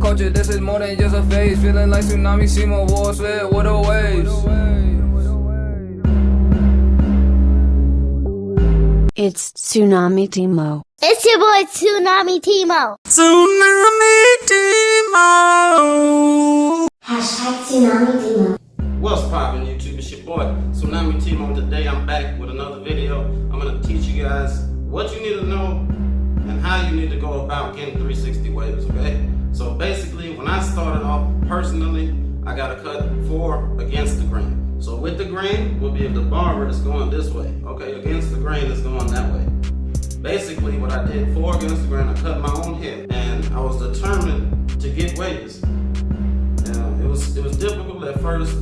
culture, this is more than just a phase. Feeling like tsunami, Simo, war slid with the waves. It's Tsunami Timo. It's your boy Tsunami Timo. Tsunami Timo. #Tsunami Timo. What's poppin' YouTube? It's your boy Tsunami Timo. Today I'm back with another video. I'm gonna teach you guys what you need to know and how you need to go about getting 360 waves, okay? So basically, when I started off personally, I got to cut 4 against the grain. So with the grain will be if the barber is going this way, okay? Against the grain is going that way. Basically, what I did, 4 against the grain, I cut my own hair, and I was determined to get waves. It was difficult at first.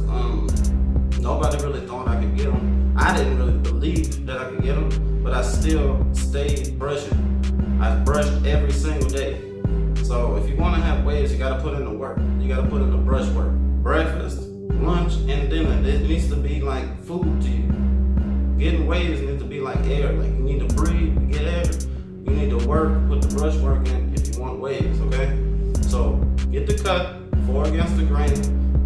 Nobody really thought I could get them. I didn't really believe that I could get them, but I still stayed brushing. I brushed every single day. So if you want to have waves, you got to put in the work. You got to put in the brush work. Breakfast, lunch, and dinner. It needs to be like food to you. Getting waves needs to be like air. Like you need to breathe to get air. You need to work, put the brush work in if you want waves, okay? So get the cut, 4 against the grain,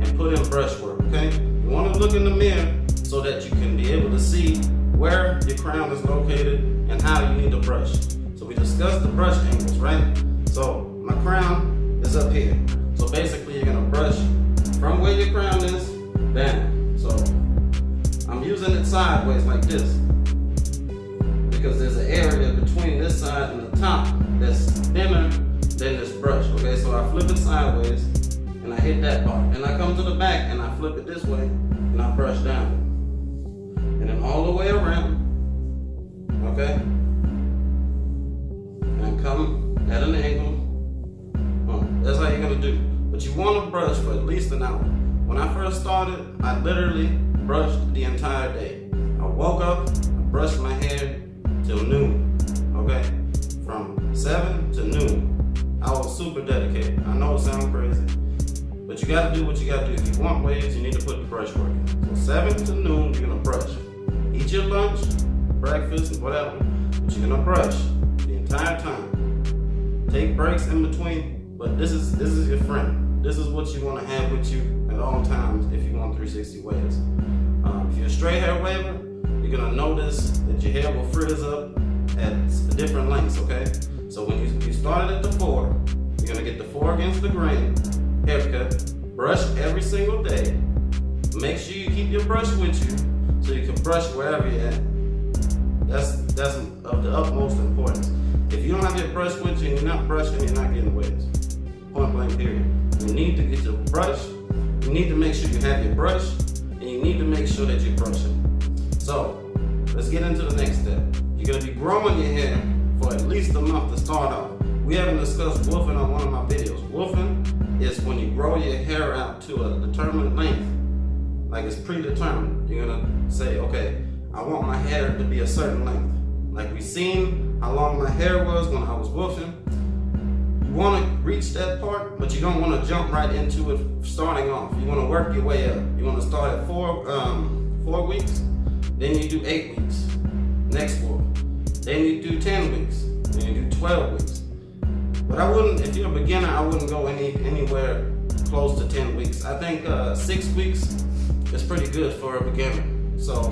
and put in brush work, okay? You want to look in the mirror so that you can be able to see where your crown is located and how you need to brush. So we discussed the brush angles, right? So my crown is up here. So basically you're gonna brush from where your crown is down. So I'm using it sideways like this because there's an area between this side and the top that's thinner than this brush, okay? So I flip it sideways and I hit that part. And I come to the back and I flip it this way and I brush down. And then all the way around, okay? And come at an angle. That's how you're gonna do. But you wanna brush for at least an hour. When I first started, I literally brushed the entire day. I woke up, I brushed my hair till noon, okay? From 7 to noon. I was super dedicated. I know it sounds crazy, but you gotta do what you gotta do. If you want waves, you need to put the brush work in. So 7 to noon, you're gonna brush. Eat your lunch, breakfast, whatever, but you're gonna brush the entire time. Take breaks in between, but this is your friend. This is what you want to have with you at all times if you want 360 waves. If you're a straight hair waver, you're gonna notice that your hair will frizz up at different lengths, okay? So when you started at the 4, you're gonna get the 4 against the grain haircut, brush every single day. Make sure you keep your brush with you so you can brush wherever you're at. That's of the utmost importance. If you don't have your brush with you and you're not brushing, you're not getting waves. Point blank period. You need to get your brush, you need to make sure you have your brush, and you need to make sure that you're brushing. So, let's get into the next step. You're gonna be growing your hair for at least a month to start off. We haven't discussed woofing on one of my videos. Woofing is when you grow your hair out to a determined length, like it's predetermined. You're gonna say, okay, I want my hair to be a certain length. Like we seen how long my hair was when I was woofing. You want to reach that part, but you don't want to jump right into it starting off. You want to work your way up. You want to start at 4 weeks, then you do 8 weeks, next 4. Then you do 10 weeks, then you do 12 weeks. But I wouldn't, if you're a beginner, I wouldn't go anywhere close to 10 weeks. I think 6 weeks is pretty good for a beginner. So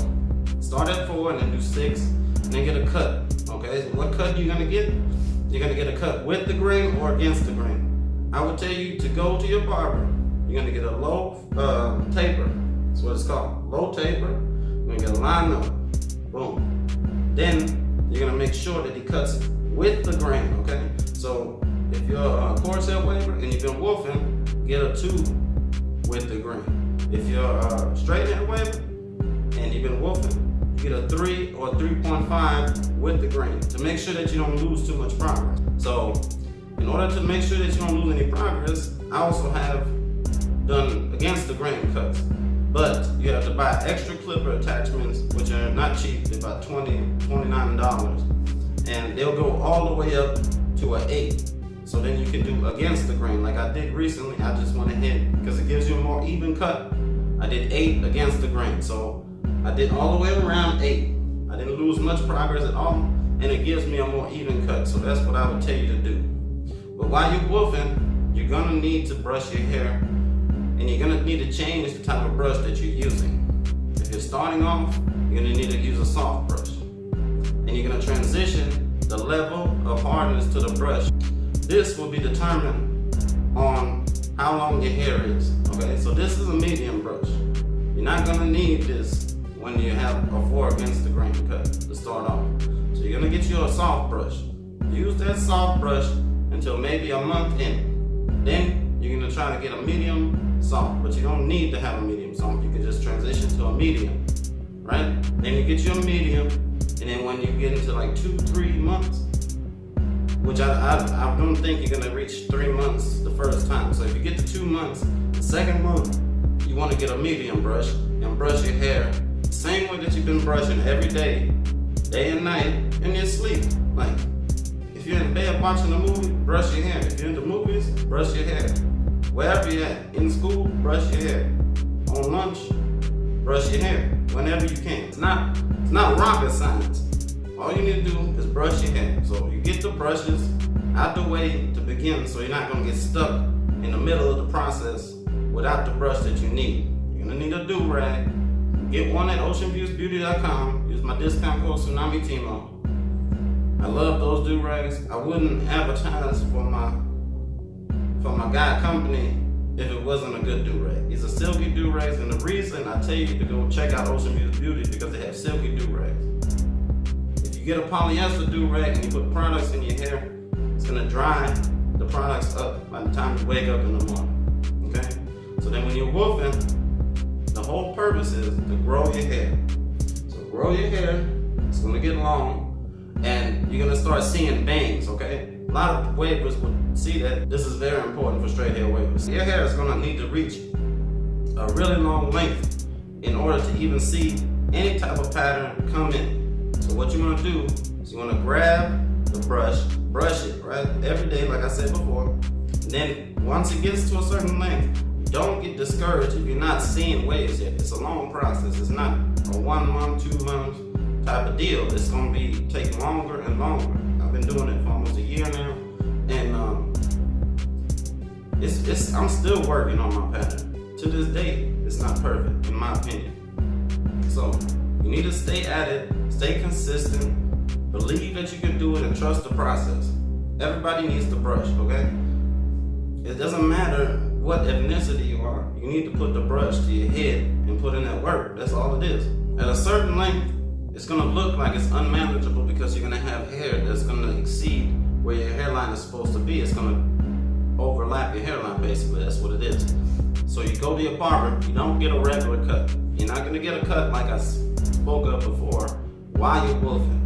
start at 4 and then do 6, and then get a cut. Okay, so what cut are you gonna get? You're gonna get a cut with the grain or against the grain. I would tell you to go to your barber. You're gonna get a low taper. That's what it's called, low taper. You're gonna get a line number. Boom. Then you're gonna make sure that he cuts with the grain. Okay. So if you're a coarse hair waver and you've been woofing, get a 2 with the grain. If you're a straight hair waver and you've been woofing, you get a 3 or 3.5 with the grain to make sure that you don't lose too much progress. So in order to make sure that you don't lose any progress, I also have done against the grain cuts. But you have to buy extra clipper attachments, which are not cheap. They're about $29. And they'll go all the way up to an 8. So then you can do against the grain. Like I did recently, I just went ahead, because it gives you a more even cut. I did 8 against the grain. So I did all the way around 8. I didn't lose much progress at all, and it gives me a more even cut. So that's what I would tell you to do. But while you're woofing, you're gonna need to brush your hair, and you're gonna need to change the type of brush that you're using. If you're starting off, you're gonna need to use a soft brush, and you're gonna transition the level of hardness to the brush. This will be determined on how long your hair is. Okay, so this is a medium brush. You're not gonna need this when you have a 4 against the grain cut to start off. So you're gonna get you a soft brush. Use that soft brush until maybe a month in. Then you're gonna try to get a medium soft, but you don't need to have a medium soft. You can just transition to a medium, right? Then you get your medium, and then when you get into like 2-3 months, which I don't think you're gonna reach 3 months the first time. So if you get to 2 months, the second month, you wanna get a medium brush and brush your hair. Same way that you've been brushing every day, day and night, in your sleep. Like, if you're in bed watching a movie, brush your hair. If you're in the movies, brush your hair. Wherever you're at, in school, brush your hair. On lunch, brush your hair. Whenever you can. It's not rocket science. All you need to do is brush your hair. So you get the brushes out the way to begin, so you're not gonna get stuck in the middle of the process without the brush that you need. You're gonna need a do-rag. Get one at oceanviewsbeauty.com. Use my discount code TsunamiTimo. I love those do-rags. I wouldn't advertise for my guy company if it wasn't a good do-rag. These are silky do-rags, and the reason I tell you to go check out Ocean Views Beauty is because they have silky do-rags. If you get a polyester do-rag and you put products in your hair, it's gonna dry the products up by the time you wake up in the morning. Okay? So then when you're woofing, the whole purpose is to grow your hair. So grow your hair, it's gonna get long, and you're gonna start seeing bangs, okay? A lot of wavers would see that. This is very important for straight hair wavers. Your hair is gonna need to reach a really long length in order to even see any type of pattern come in. So what you wanna do is you wanna grab the brush it, right? Every day, like I said before. And then once it gets to a certain length, don't get discouraged if you're not seeing waves yet. It's a long process. It's not a 1 month, 2 month type of deal. It's gonna take longer and longer. I've been doing it for almost a year now, and I'm still working on my pattern. To this day, it's not perfect, in my opinion. So you need to stay at it, stay consistent, believe that you can do it, and trust the process. Everybody needs to brush, okay? It doesn't matter what ethnicity you are. You need to put the brush to your head and put in that work. That's all it is. At a certain length, it's gonna look like it's unmanageable because you're gonna have hair that's gonna exceed where your hairline is supposed to be. It's gonna overlap your hairline, basically. That's what it is. So you go to your barber, you don't get a regular cut. You're not gonna get a cut like I spoke of before while you're woofing.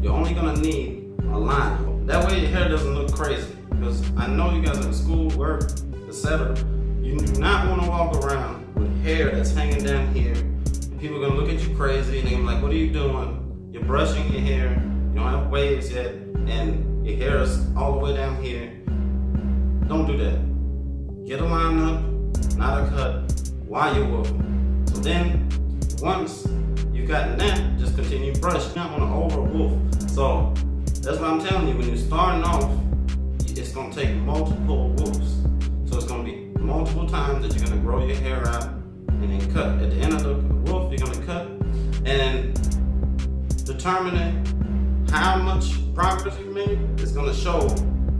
You're only gonna need a line. That way your hair doesn't look crazy. Because I know you guys in school, work, etc. You do not want to walk around with hair that's hanging down here. People are gonna look at you crazy and they're gonna be like, what are you doing? You're brushing your hair, you don't have waves yet, and your hair is all the way down here. Don't do that. Get a line up, not a cut, while you're woofing. So then, once you've gotten that, just continue brushing. You don't wanna over woof. So that's what I'm telling you, when you're starting off, it's gonna take multiple woofs. So it's gonna be multiple times that you're gonna grow your hair out and then cut. At the end of the woof, you're gonna cut, and determining how much progress you made is gonna show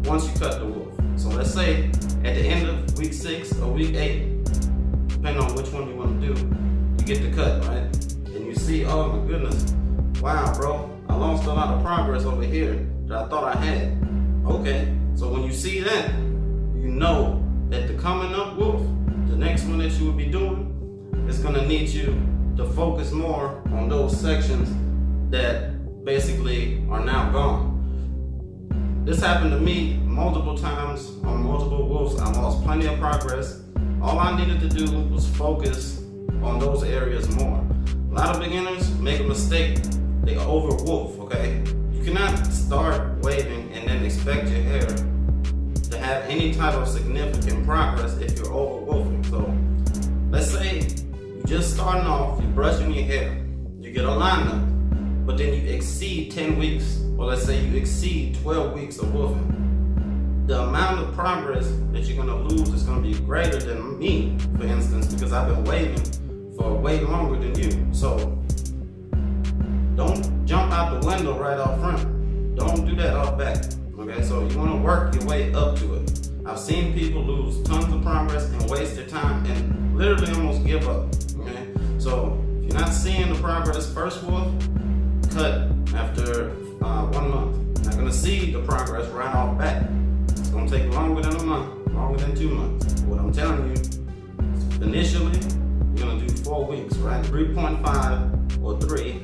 once you cut the woof. So let's say at the end of week 6 or week 8, depending on which one you wanna do, you get the cut, right? And you see, oh my goodness, wow, bro, I lost a lot of progress over here that I thought I had. Okay, so when you see that, you know that the coming up woof, the next one that you will be doing, is gonna need you to focus more on those sections that basically are now gone. This happened to me multiple times on multiple woofs. I lost plenty of progress. All I needed to do was focus on those areas more. A lot of beginners make a mistake. They over woof, okay? You cannot start waving and then expect your hair to have any type of significant progress if you're over woofing. So let's say you're just starting off, you're brushing your hair, you get a lineup, but then you exceed 10 weeks, or let's say you exceed 12 weeks of woofing. the amount of progress that you're gonna lose is gonna be greater than me, for instance, because I've been waiting for way longer than you. So don't jump out the window right off front. Don't do that off back. Okay, so you wanna work your way up to it. I've seen people lose tons of progress and waste their time and literally almost give up. Okay, so if you're not seeing the progress first wolf, cut after 1 month. You're not gonna see the progress right off back. It's gonna take longer than a month, longer than 2 months. What I'm telling you, initially, you're gonna do 4 weeks, right? 3.5 or 3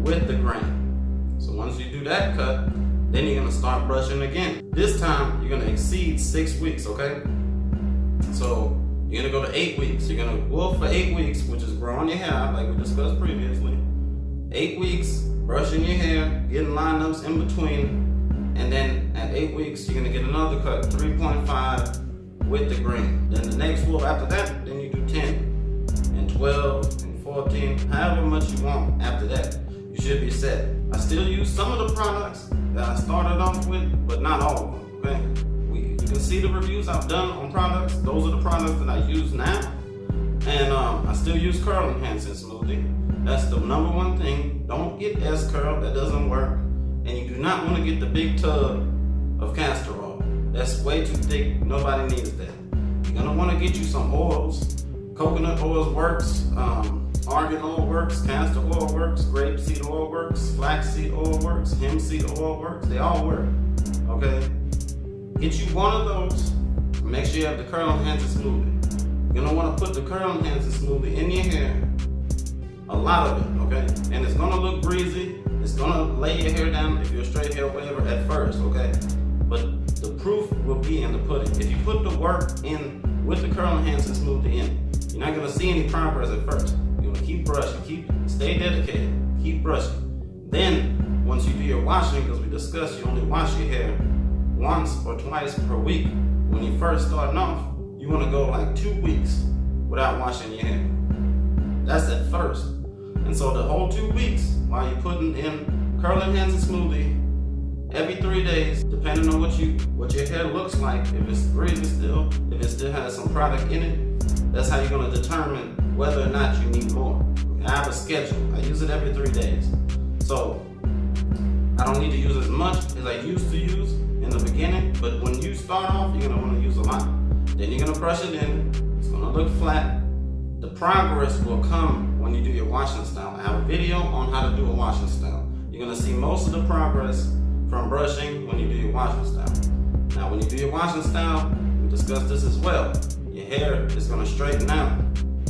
with the grain. So once you do that cut, then you're gonna start brushing again. This time, you're gonna exceed 6 weeks, okay? So you're gonna go to 8 weeks. You're gonna wolf for 8 weeks, which is growing your hair, like we discussed previously. 8 weeks, brushing your hair, getting lineups in between, and then at 8 weeks, you're gonna get another cut, 3.5 with the green. Then the next wolf after that, then you do 10 and 12 and 14, however much you want after that. You should be set. I still use some of the products that I started off with, but not all of them, okay? You can see the reviews I've done on products. Those are the products that I use now. And I still use curl enhancing smoothie. That's the number one thing. Don't get S-curl, that doesn't work. And you do not want to get the big tub of castor oil. That's way too thick, nobody needs that. You're gonna want to get you some oils. Coconut oils works, argan oil works, castor oil works, grapeseed oil works, flaxseed oil works, hemp seed oil works, they all work, okay? Get you one of those, make sure you have the curl enhancing smoothie. You're gonna wanna put the curl enhancing smoothie in your hair, a lot of it, okay? And it's gonna look greasy, it's gonna lay your hair down if you're a straight hair waver at first, okay? But the proof will be in the pudding. If you put the work in with the curl enhancing smoothie in, you're not gonna see any progress at first. You're gonna keep brushing, stay dedicated, keep brushing. Then, once you do your washing, because we discussed you only wash your hair once or twice per week. When you first starting off, you wanna go like 2 weeks without washing your hair. That's at first. And so the whole 2 weeks, while you're putting in curl enhancing smoothie, every 3 days, depending on what your hair looks like, if it's greasy still, if it still has some product in it, that's how you're gonna determine whether or not you need more. I have a schedule. I use it every 3 days. So I don't need to use as much as I used to use in the beginning, but when you start off, you're gonna wanna use a lot. Then you're gonna brush it in, it's gonna look flat. The progress will come when you do your washing style. I have a video on how to do a washing style. You're gonna see most of the progress from brushing when you do your washing style. Now, when you do your washing style, we discussed this as well. Your hair is gonna straighten out,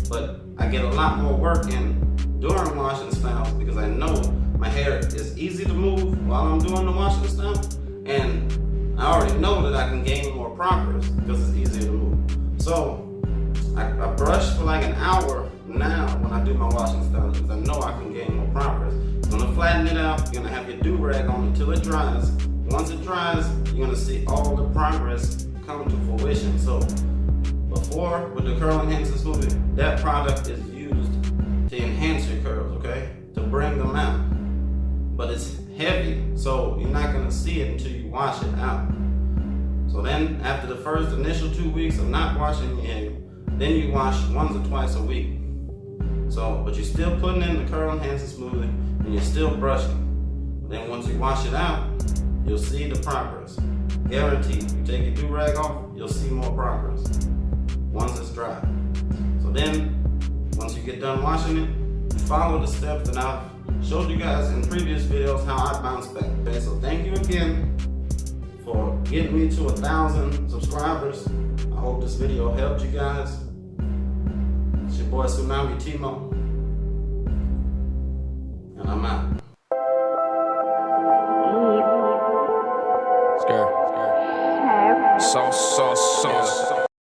but I get a lot more work in during washing styles because I know my hair is easy to move while I'm doing the washing style, and I already know that I can gain more progress because it's easier to move. So I brush for like an hour now when I do my washing style because I know I can gain more progress. You're gonna flatten it out, you're gonna have your do-rag on until it dries. Once it dries, you're gonna see all the progress come to fruition. So before, with the curl enhancing smoothie, that product is used to enhance your curls, okay? To bring them out. But it's heavy, so you're not gonna see it until you wash it out. So then, after the first initial 2 weeks of not washing your hair, then you wash once or twice a week. So, but you're still putting in the curl enhancing smoothie, and you're still brushing. Then once you wash it out, you'll see the progress. Guaranteed. You take your do-rag off, you'll see more progress once it's dry. So then, once you get done washing it, you follow the steps that I've showed you guys in previous videos how I bounce back. Okay, so thank you again for getting me to 1,000 subscribers. I hope this video helped you guys. It's your boy Tsunami Timo, and I'm out. So